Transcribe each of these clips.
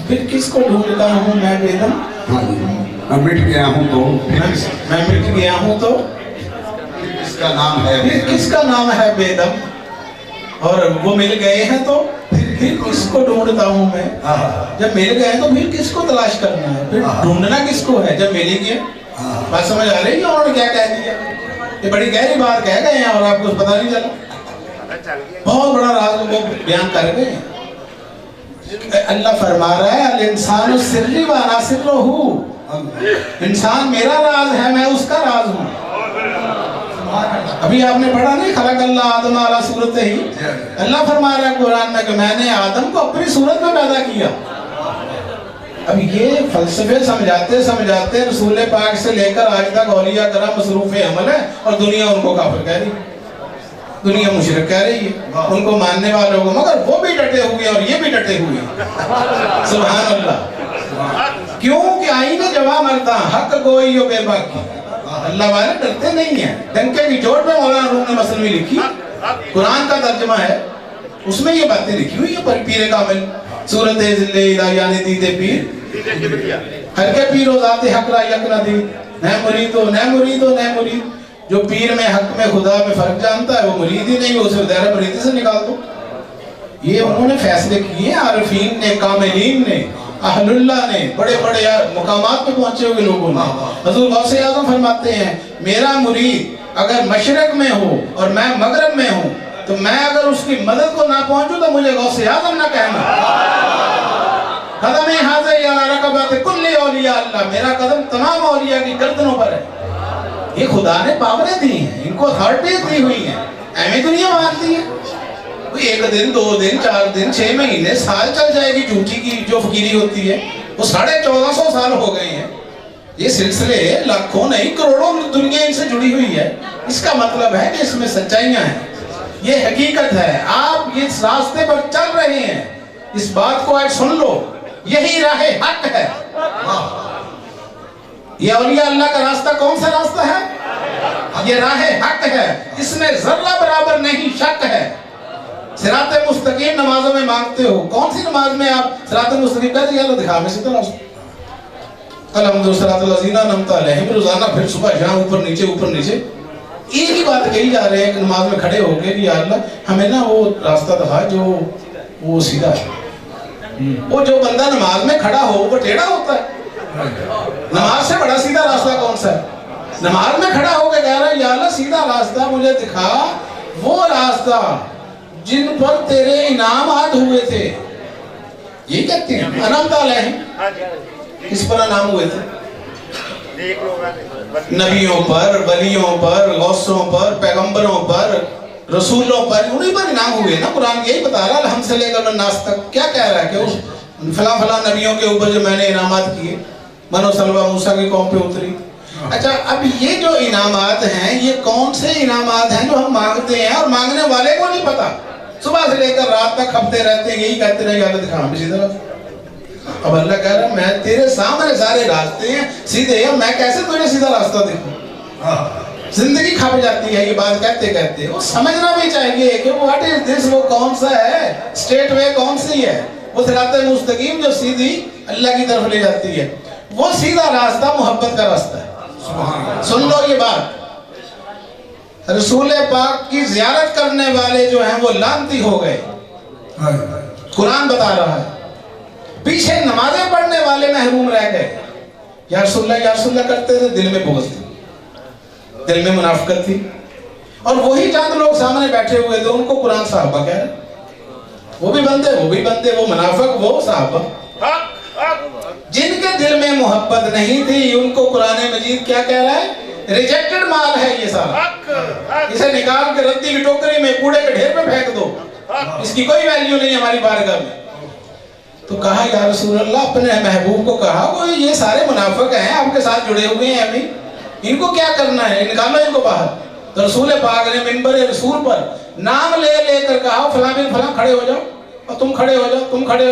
फिर किसको ढूंढता हूँ मैं बेदम। हाँ जी, मैं मिट गया हूँ तो मैं मिट गया हूँ तो इसका नाम है फिर किसका नाम है बेदम। और वो मिल गए हैं तो फिर किसको ढूंढता हूँ मैं। जब मिल गए तो फिर किसको तलाश करना है, फिर ढूंढना किसको है जब मिल ही गया। बात समझ आ रही है उन्होंने क्या कह दिया? ये बड़ी गहरी बात कह गए हैं और आपको पता नहीं चला। बहुत बड़ा राज वो बयान कर गए हैं। अल्लाह फरमा रहा है अल इंसान सिर्री व अना सिर्रुहु, इंसान मेरा राज है, मैं उसका राज हूँ। अभी आपने पढ़ा नहीं खलक अल्लाह आदम अला सूरत ही। अल्लाह फरमा रहा है कुरान में कि मैंने आदम को अपनी सूरत में पैदा किया। अब ये फलसफे समझाते समझाते रसूल पाक से लेकर आज तक औलिया करम मसरूफ अमल है और दुनिया उनको काफिर कह रही है, दुनिया मुशरिक कह रही है उनको मानने वालों को, मगर वो भी डटे हुए और ये भी डटे हुए हैं। सुभान अल्लाह। क्यों कि आईने जवाब मरता हक गोई यो बेबाकी। अल्लाह वाले डरते नहीं है। डंके की चोट पे मौलाना रूम ने मसलवी लिखी, कुरान का तर्जुमा है, उसमें ये बातें लिखी हुई है। पर पीर कामिल सूरत यानी दीदे पीर हर के पीर जाते हक रा यक ना दी न मुरीदो न मुरीदो न मुरीद। जो पीर में हक में खुदा में फर्क जानता है वो मुरीद ही नहीं, उसे दायरा मुरीदी से निकाल दो। ये उन्होंने फैसले किए आरिफीन ने, कामिलीन ने, अहलुल्लाह ने, बड़े बड़े मुकामात पे पहुंचे हुए लोगों ने। हजूर गौसे आज़म फरमाते हैं मेरा मुरीद अगर मशरक में हो और मैं मगरब में हूँ तो मैं अगर उसकी मदद को ना पहुंचूं तो मुझे गौसे आज़म ना कहना। कदम हाज़े या रकबत कुल्ली औलिया अल्लाह, मेरा कदम तमाम औलिया की गर्दनों पर है। ये खुदा ने पावरें दी हैं, इनको अथॉरिटी दी हुई है, ऐਵੇਂ दुनिया मानती है। एक दिन 2 दिन 4 दिन 6 महीने साल चल जाएगी झूठी की जो फकीरी होती है, वो 1450 साल हो गए हैं। ये सिलसिले लाखों नहीं करोड़ों दुनिया इनसे जुड़ी हुई है। इसका मतलब है कि इसमें सच्चाइयां हैं, ये हकीकत है। आप इस रास्ते पर चल रहे हैं, इस बात को आज सुन लो, यही राह हक है। ये औलिया अल्लाह का रास्ता कौन सा रास्ता है? ये राह हक है, इसमें जर्रा बराबर नहीं शक है। सिराते मुस्तकीम नमाजों में मांगते हो, कौन सी नमाज में आप सिराते मुस्तकीम कहते हैं? अल्लाह दिखा में से तो अलहम्दुलिल्लाह सिरातल लज़ीना अनअमता अलैहिम, रोजाना फिर सुबह शाम ऊपर नीचे एक ही बात कही जा रहे हैं कि नमाज में खड़े होके कि या अल्लाह हमें ना वो रास्ता दिखा जो वो सीधा है। वो जो बंदा नमाज में खड़ा हो वो टेढ़ा होता है। नमाज से बड़ा सीधा रास्ता कौन सा है? नमाज में खड़ा होकर कह रहा है या अल्लाह सीधा रास्ता मुझे दिखा, वो रास्ता जिन पर तेरे इनामात हुए थे। ये कहते हैं अनअमता अलैहिम, किस पर इनाम हुए थे? नबियों पर, वलियों पर, गौसों पर, पैगंबरों पर, रसूलों पर, उन्हीं पर इनाम हुए ना। कुरान यही बता रहा है हमसे लेकर नास तक। क्या कह रहा है कि उस फला नबियों के ऊपर जो मैंने इनामात किए, मनो सलवा मूसा की कौम पे उतरी। अच्छा, अब ये जो इनामात हैं ये कौन से इनामात हैं जो हम मांगते हैं और मांगने वाले को नहीं पता। सुबह से लेकर रात तक खपते रहते हैं, यही कहते रहे या अल्लाह दिखा हमें सीधा रास्ता। अब अल्लाह कह रहा है मैं तेरे सामने सारे रास्ते हैं सीधे हैं, मैं कैसे तुझे सीधा रास्ता देखूं? जिंदगी खप जाती है ये बात कहते कहते। वो समझना भी चाहिए कि व्हाट इज दिस, वो कौन सा है स्टेट वे, कौन सी है वो सिराते मुस्तकीम जो सीधी अल्लाह की तरफ ले जाती है। वो सीधा रास्ता मोहब्बत का रास्ता है। सुन लो ये बात, रसूल पाक की ज़ियारत करने वाले जो हैं वो लानती हो गए, कुरान बता रहा है। पीछे नमाजें पढ़ने वाले महरूम रह गए। या रसूलल्लाह करते थे, दिल में बुग़्ज़ थी, दिल में मुनाफ़िक़त थी। और वही चंद लोग सामने बैठे हुए थे, उनको कुरान साहबा कह रहे। वो भी बंदे, वो मुनाफ़िक़, वो साहबा। जिनके दिल में मोहब्बत नहीं थी उनको कुरान मजीद क्या कह रहा है? रिजेक्टेड माल है ये सारा, इसे निकाल के रद्दी की टोकरी में कूड़े के ढेर पे फेंक दो, इसकी कोई वैल्यू नहीं हमारी बारगाह में। तो कहा या रसूल अल्लाह, अपने महबूब को कहा वो ये सारे मुनाफिक हैं, आपके साथ जुड़े हुए हैं अभी, इनको क्या करना है? निकालो इनको बाहर। तो रसूल पाक ने मिंबर रसूल पर नाम ले लेकर कहा फलां बिन फलां खड़े हो जाओ, और तुम खड़े हो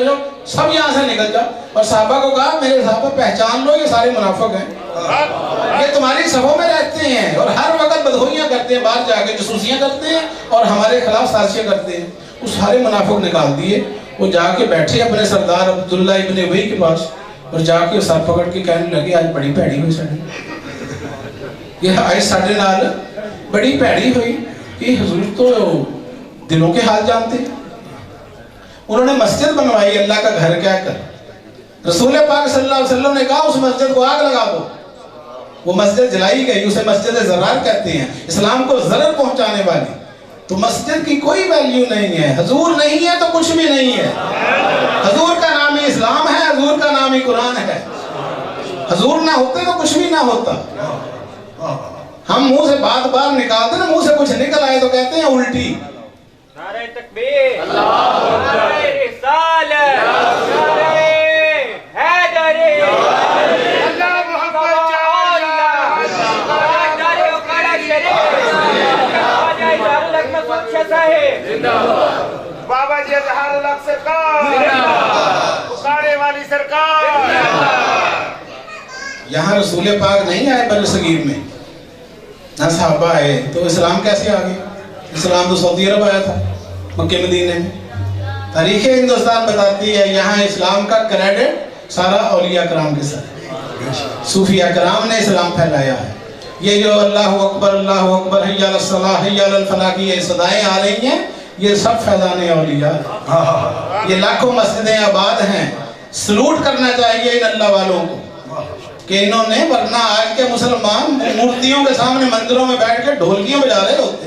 जाओ, सब यहाँ से निकल जाओ। और साहबा को कहा मेरे साहबा पहचान लो ये सारे मुनाफिक हैं, ये तुम्हारी सभों में रहते हैं और हर वक्त बदहोइयाँ करते हैं, बाहर जाके जसूसियाँ करते हैं और हमारे खिलाफ साजिशें करते हैं। वो सारे मुनाफिक निकाल दिए वो जाके बैठे अपने सरदार अब्दुल्ला इब्न उबई के पास और जाके सर पकड़ के कहने लगे आज बड़ी भैड़ी हुई साड़ी, ये आज साढ़े नाल बड़ी भैड़ी हुई कि हुजूर तो दिलों के हाल जानते हैं। उन्होंने मस्जिद बनवाई अल्लाह का घर कहकर, रसूल पाक सल्लल्लाहु अलैहि वसल्लम ने कहा उस मस्जिद को आग लगा दो, वो मस्जिद जलाई गई, उसे मस्जिद ज़रार कहते हैं, इस्लाम को ज़रर पहुंचाने वाली। तो मस्जिद की कोई वैल्यू नहीं है, हजूर नहीं है तो कुछ भी नहीं है। हजूर का नाम ही इस्लाम है, हजूर का नाम ही कुरान है। हजूर ना होते तो कुछ भी ना होता। हम मुंह से बात बार निकालते ना, मुंह से कुछ निकल आए तो कहते हैं उल्टी। नारे तकबीर, नारे रिसालत, नारे हैदरी, अल्लाह मोहम्मद नारे उकाड़ा शरीफ, बाबा जी अजहर लक मसूद साहिब जिंदाबाद, बाबा जी अजहर लक सरकार जिंदाबाद, उकाड़े वाली सरकार जिंदाबाद। यहाँ रसूल पाक नहीं आए बनी सगीर में, ना सहाबा आए, तो इस्लाम कैसे आ गया? इस्लाम तो सऊदी अरब आया था, मक्के मदीने में। तारीख़ हिंदुस्तान बताती है यहाँ इस्लाम का क्रेडिट सारा औलिया कराम के साथ, सूफिया कराम ने इस्लाम फैलाया है। ये जो अल्लाह अकबर हय्या अलस सलाह हय्या अलल फलाह की ये सदाएं आ रही हैं, ये सब फैज़ाने औलिया, ये लाखों मस्जिदें आबाद हैं। सलूट करना चाहिए इन अल्लाह वालों को कि इन्होंने, वरना आज के मुसलमान मूर्तियों के सामने मंदिरों में बैठ के ढोलकियां बजा रहे होते,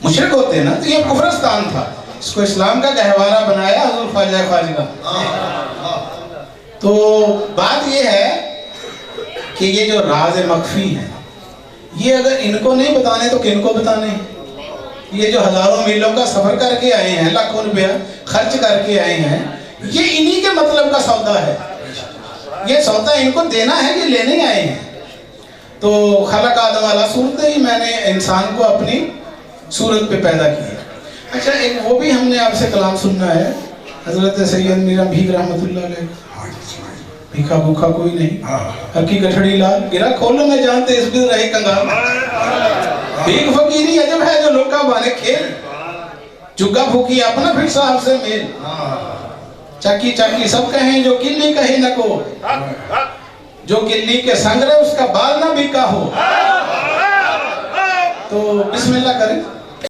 मुशरिक होते ना। तो ये कुफरस्तान था, इसको इस्लाम का गहवारा बनाया हुजूर ख्वाजा ख्वाजा। तो बात ये है कि ये जो राज मख्फी है, ये अगर इनको नहीं बताने तो किनको बताने? ये जो हजारों मीलों का सफर करके आए हैं, लाखों रुपया खर्च करके आए हैं, ये इन्हीं के मतलब का सौदा है। ये सौदा इनको देना है, ये लेने आए हैं। तो खलक आदम वाला सूरत ही मैंने इंसान को अपनी सूरत पे पैदा किया। अच्छा, एक वो भी हमने आपसे कलाम सुनना है, हजरत सैयद मीरा भीख रहमतुल्लाह अलैह, भीखा भूखा कोई नहीं, हकी गठड़ी लाल गिरा खोलो में जानते इस बिल रही कंगाल, भीख फकीरी अजब है जो लोका बाने खेल, जुग्गा फूकी अपना फिर साहब से मेल, चाकी चाकी सब कहें जो किल्ली कहे न को, जो किल्ली के संग रहे उसका बाल ना बिका हो। तो बिस्मिल्लाह करें।